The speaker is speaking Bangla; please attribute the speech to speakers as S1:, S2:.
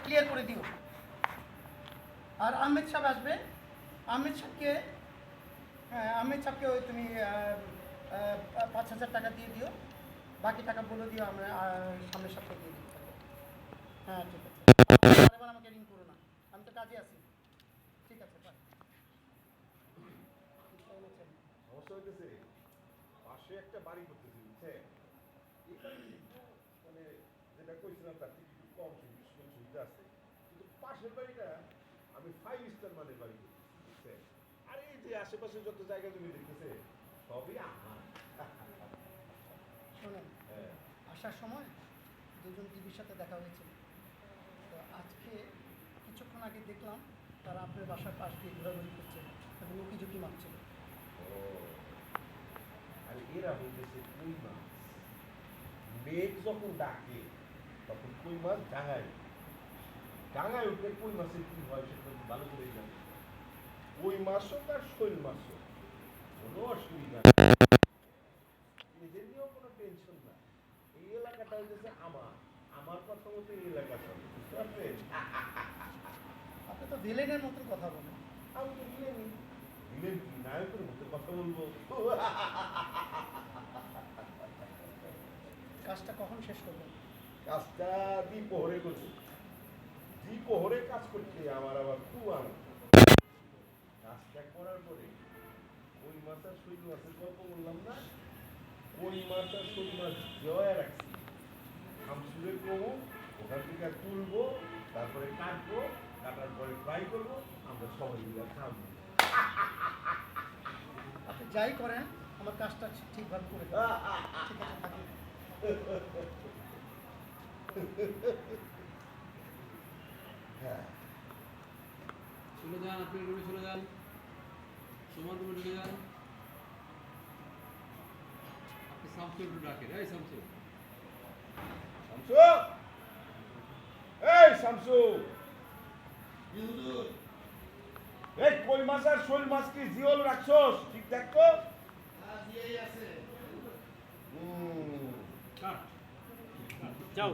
S1: ক্লিয়ার করে দিও। আর আহমেদ সাহেব আসবে, আহমেদ সাহেবকে, হ্যাঁ আহমেদ সাহেবকে ওই তুমি 5,000 টাকা দিয়ে দিও, বাকি টাকা বলে দিও আমরা সামনের সপ্তাহে দিয়ে দিই। হ্যাঁ ঠিক আছে, এবার আমাকে রিং করো না, আমি তো কাজে আছি। ঠিক আছে বাই।
S2: সমস্যা হইতেছে পাশে একটা বাড়ি করতেছি বুঝছে, মানে যেটা কইছিলাম তার থেকে একটু কম সুবিধা আছে, কিন্তু পাশের বাড়িটা আমি 5 স্টার মানের বাড়ি করতেছি বুঝছে। আর এই যে আশেপাশে যত জায়গা জমি দেখতেছে সবই আমার।
S1: শোনেন,
S2: হ্যাঁ
S1: আসার সময় দুজন দিদির সাথে দেখা হয়েছিল, তো আজকে কিছুক্ষণ আগে দেখলাম তারা আপনার বাসার পাশ দিয়ে ঘোরাঘুরি করছে এবং উঁকি ঝুঁকি মারছিল।
S2: ও, আর এরা হইতেছে কই মাছ। মেঘ যখন ডাকে তখন কই মাছ ডাঙায়, ডাঙায় উঠলে কই মাছের কি হয় সেটা ভালো করে জানি। কই মাছ হোক আর শৈল মাছ হোক কোনো অসুবিধা নেই, এদের নিয়েও কোনো টেনশন না। এই এলাকাটা হইতেছে আমার, আমার কথা মতো এই এলাকা চলে, বুঝতে পারছেন?
S1: আপনি তো ভিলেনের মতন কথা বলেন।
S2: আমি তো ভিলেনই, ভিলেন কি নায়কের মতো কথা বলবো?
S1: কাজটা কখন শেষ করবেন?
S2: কাজটা দ্বিপ্রহরে করবো, দ্বিপ্রহরে কাজ করতে আমার আবার খুব আনন্দ। কাজটা করার পরে ওই মাছ আর শৈল মাছের গল্প বললাম না, ওই মাছ আর শৈল মাছ জয়া রাখছি, শামসুরের করবো, ওখান থেকে তুলবো, তারপরে কাটবো, কাটার পরে ফ্রাই করবো, আমরা সবাই মিলে খাবো।
S1: আপনি যাই করেন আমার কাজটা ঠিকভাবে করে দেবেন। ঠিক আছে থাকি।
S2: হ্যাঁ
S3: চলে যান, আপনি রুমে চলে যান, তোমার রুমে ঢুকে যান। আপনি শামসুর একটু ডাকেন, এই শামসু।
S2: শামসু, এই শামসু, এই কই মাছ আর শোল মাছ কি জিওল রাখছস? ঠিক দেখতো?
S3: কাট। যাও।